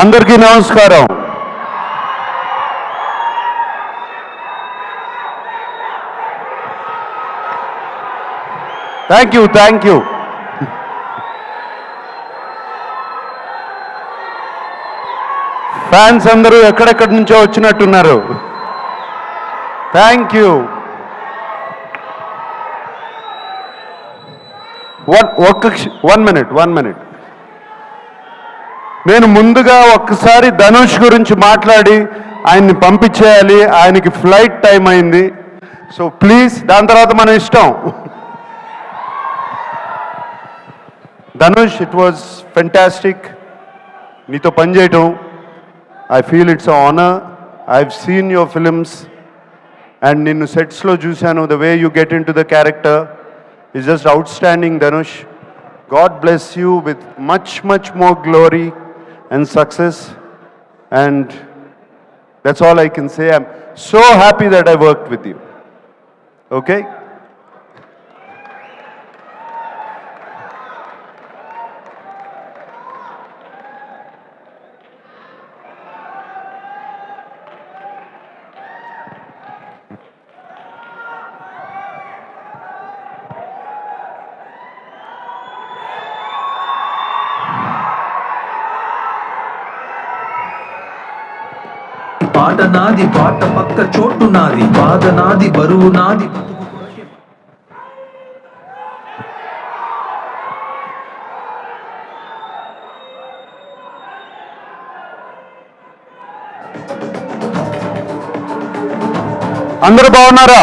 అందరికీ నమస్కారం. Thank you. Fans అందరూ ఎక్కడెక్కడి నుంచో వచ్చినట్టున్నారు. Thank you. One minute. నేను ముందుగా ఒక్కసారి ధనుష్ గురించి మాట్లాడి ఆయన్ని పంపించేయాలి. ఆయనకి ఫ్లైట్ టైం అయింది. సో ప్లీజ్, దాని తర్వాత మన ఇష్టం. ధనుష్, ఇట్ వాజ్ ఫెంటాస్టిక్ నీతో పనిచేయటం. I feel it's honour. I have seen your films and నిన్ను సెట్స్లో చూశాను. The way you get into the character is just outstanding, Dhanush. God bless you with much more glory and success, and that's all I can say. I'm so happy that I worked with you. Okay? పాట నాది, పాట పక్క చోటు నాది, బాధ నాది, బరువు నాది. అందరూ బాగున్నారా?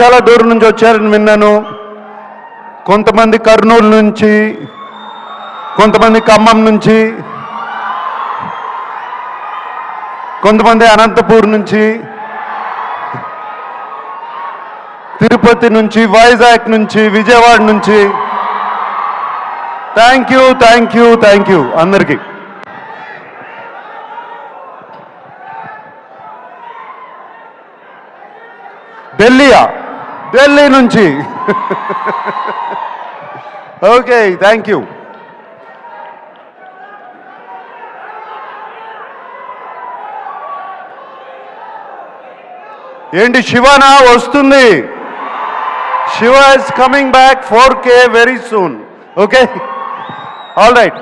చాలా దూరం నుంచి వచ్చారని విన్నాను. కొంతమంది కర్నూలు నుంచి, కొంతమంది ఖమ్మం నుంచి, కొంతమంది అనంతపూర్ నుంచి, తిరుపతి నుంచి, వైజాగ్ నుంచి, విజయవాడ నుంచి. థ్యాంక్ యూ అందరికీ. ఢిల్లీ నుంచి. Okay, thank you. ఏంటి శివనా వస్తుంది? Shiva is coming back 4K very soon. Okay, all right.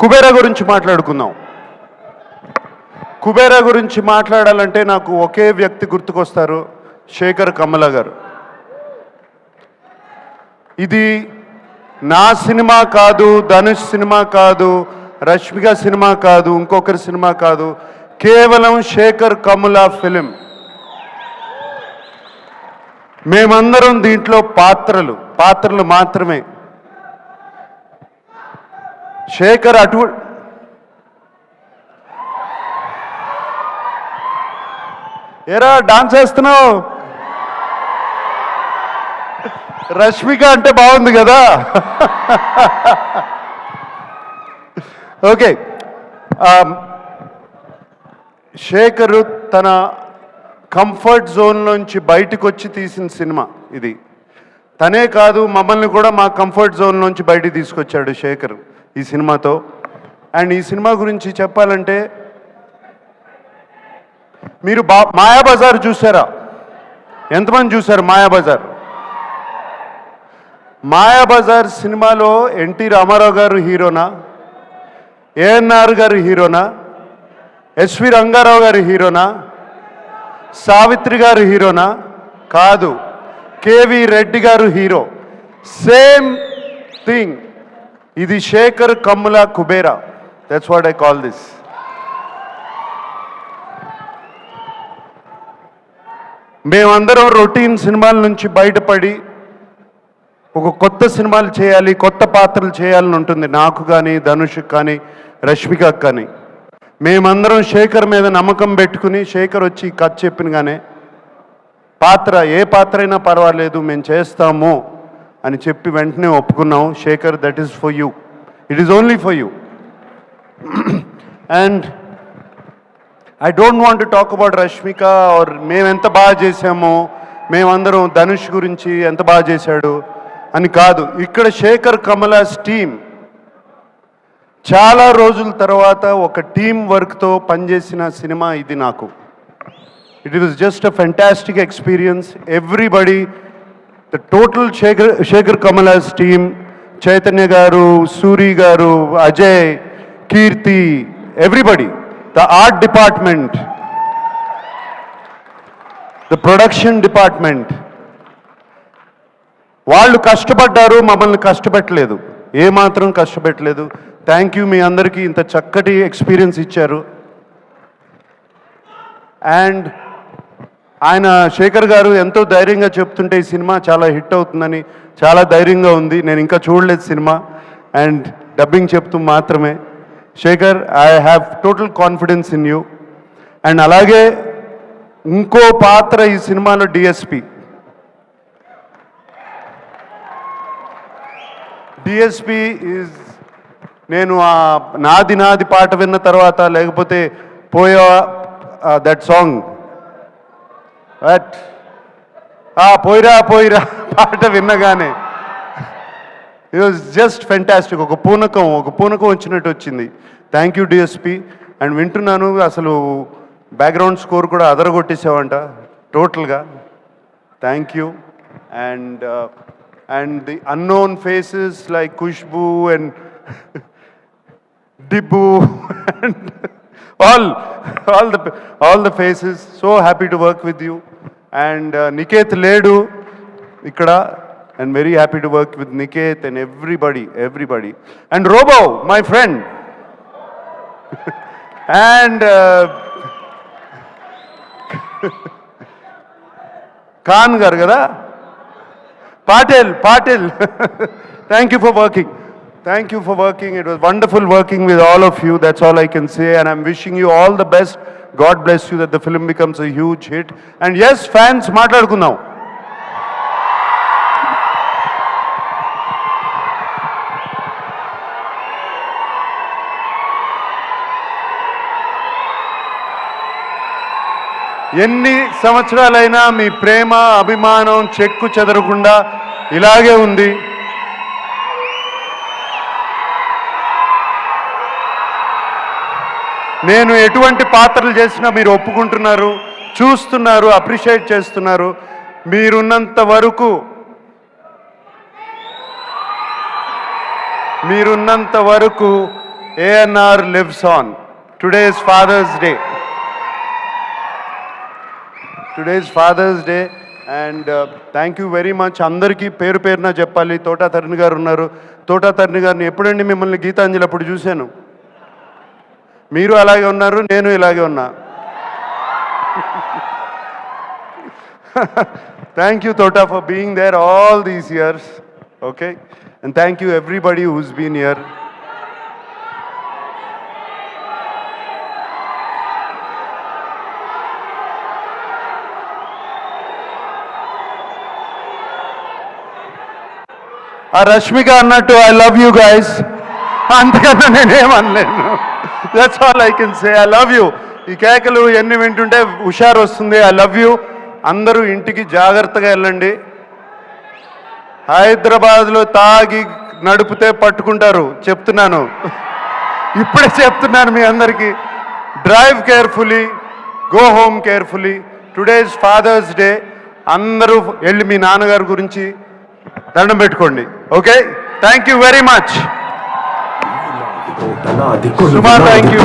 Kubera గురించి మాట్లాడుకుందాం. కుబేరా గురించి మాట్లాడాలంటే నాకు ఒకే వ్యక్తి గుర్తుకొస్తారు, శేఖర్ కమ్ముల గారు. ఇది నా సినిమా కాదు, ధనుష్ సినిమా కాదు, రష్మిక సినిమా కాదు, ఇంకొకరి సినిమా కాదు, కేవలం శేఖర్ కమ్ముల ఫిలిం. మేమందరం దీంట్లో పాత్రలు మాత్రమే. శేఖర్ ఏరా డాన్స్ చేస్తున్నావు? రష్మిక అంటే బాగుంది కదా. ఓకే, శేఖర్ తన కంఫర్ట్ జోన్లోంచి బయటకు వచ్చి తీసిన సినిమా ఇది. తనే కాదు, మమ్మల్ని కూడా మా కంఫర్ట్ జోన్లోంచి బయటికి తీసుకొచ్చాడు శేఖర్ ఈ సినిమాతో. అండ్ ఈ సినిమా గురించి చెప్పాలంటే, మీరు మాయాబజార్ చూసారా? ఎంతమంది చూసారు మాయాబజార్? మాయాబజార్ సినిమాలో ఎన్టీ రామారావు గారు హీరోనా, ఏఎన్ఆర్ గారు హీరోనా, ఎస్వి రంగారావు గారు హీరోనా, సావిత్రి గారు హీరోనా? కాదు, కేవి రెడ్డి గారు హీరో. Same thing. ఇది Shekhar Kammula Kubera. That's what I call this. మేమందరం రొటీన్ సినిమాల నుంచి బయటపడి ఒక కొత్త సినిమాలు చేయాలి, కొత్త పాత్రలు చేయాలని ఉంటుంది నాకు కానీ, ధనుష్కి కానీ, రష్మికకు కానీ. మేమందరం శేఖర్ మీద నమ్మకం పెట్టుకుని, శేఖర్ వచ్చి కథ చెప్పినగానే ఏ పాత్ర అయినా పర్వాలేదు మేము చేస్తాము అని చెప్పి వెంటనే ఒప్పుకున్నాం. Shekhar, that is for you, it is only for you. And I don't want to talk about Rashmika or మేము ఎంత బాగా చేసామో, మేమందరం ధనుష్ గురించి ఎంత బాగా చేశాడు. అని కాదు, ఇక్కడ శేఖర్ కమలాస్ టీం చాలా రోజుల తర్వాత ఒక టీం వర్క్తో పనిచేసిన సినిమా ఇది నాకు. It was just a fantastic experience. Everybody, the total Shekhar Kammula's team, Chaitanya garu, Suri garu, Ajay, Keerthi, everybody, the art department, the production department, వాళ్ళు కష్టపడ్డారు, మమ్మల్ని కష్టపెట్టలేదు, ఏమాత్రం కష్టపెట్టలేదు. థ్యాంక్ యూ, మీ అందరికీ ఇంత చక్కటి ఎక్స్పీరియన్స్ ఇచ్చారు. అండ్ ఆయన శేఖర్ గారు ఎంతో ధైర్యంగా చెప్తుంటే ఈ సినిమా చాలా హిట్ అవుతుందని చాలా ధైర్యంగా ఉంది. నేను ఇంకా చూడలేదు సినిమా, అండ్ డబ్బింగ్ చెప్తూ మాత్రమే. Shekhar, I have total confidence in you. And అలాగే ఇంకో పాత్ర ఈ సినిమాలో డిఎస్పి. డిఎస్పి ఈజ్, నేను ఆ నాది నాది పాట విన్న తర్వాత, లేకపోతే పోయా దట్ సాంగ్, పోయిరా పోయిరా పాట విన్నగానే ఇట్ వాజ్ జస్ట్ ఫెంటాస్టిక్. ఒక పూనకం వచ్చినట్టు వచ్చింది. Thank you DSP. అండ్ వింటున్నాను, అసలు బ్యాక్గ్రౌండ్ స్కోర్ కూడా అదరగొట్టేసావంట టోటల్గా. Thank you. And the unknown faces like Khushbu and Dibbu and all the faces. So happy to work with you. And Niket Ledu ikkada, and very happy to work with Niket and everybody. And Robo, my friend. And Khan gar kada, Patil. Thank you for working. Thank you for working. It was wonderful working with all of you. That's all I can say. And I'm wishing you all the best. God bless you, that the film becomes a huge hit. And yes, fans, మాట్లాడుకుందాం. ఎన్ని సంవత్సరాలైనా మీ ప్రేమ, అభిమానం చెక్కు చెదరకుండా ఇలాగే ఉంది. నేను ఎటువంటి పాత్రలు చేసినా మీరు ఒప్పుకుంటున్నారు, చూస్తున్నారు, అప్రిషియేట్ చేస్తున్నారు. మీరున్నంత వరకు ANR lives on. Today is Father's Day. And thank you very much. అందరికీ పేరు పేరున చెప్పాలి. తోటా తరుణ్ గారు ఉన్నారు. తోటా తరుణ్ గారిని ఎప్పుడండి మిమ్మల్ని గీతాంజలి అప్పుడు చూశాను. మీరు అలాగే ఉన్నారు, నేను ఇలాగే ఉన్నా. Thank you Thota for being there all these years. Okay, and thank you everybody who's been here. ఆ రష్మిక అన్నట్టు ఐ లవ్ యూ గైస్, అంతకన్నా నేనేమనలేను. That's all I can say. I love you. ఈ కేకలు ఎన్ని వింటుంటే హుషారు వస్తుంది. I love you. అందరూ ఇంటికి జాగ్రత్తగా వెళ్ళండి. హైదరాబాద్లో తాగి నడిపితే పట్టుకుంటారు, చెప్తున్నాను, ఇప్పుడే చెప్తున్నాను మీ అందరికీ. Drive carefully, go home carefully. Today is Father's Day. అందరూ వెళ్ళి మీ నాన్నగారి గురించి దండం పెట్టుకోండి. Okay, thank you very much. Suma, thank you.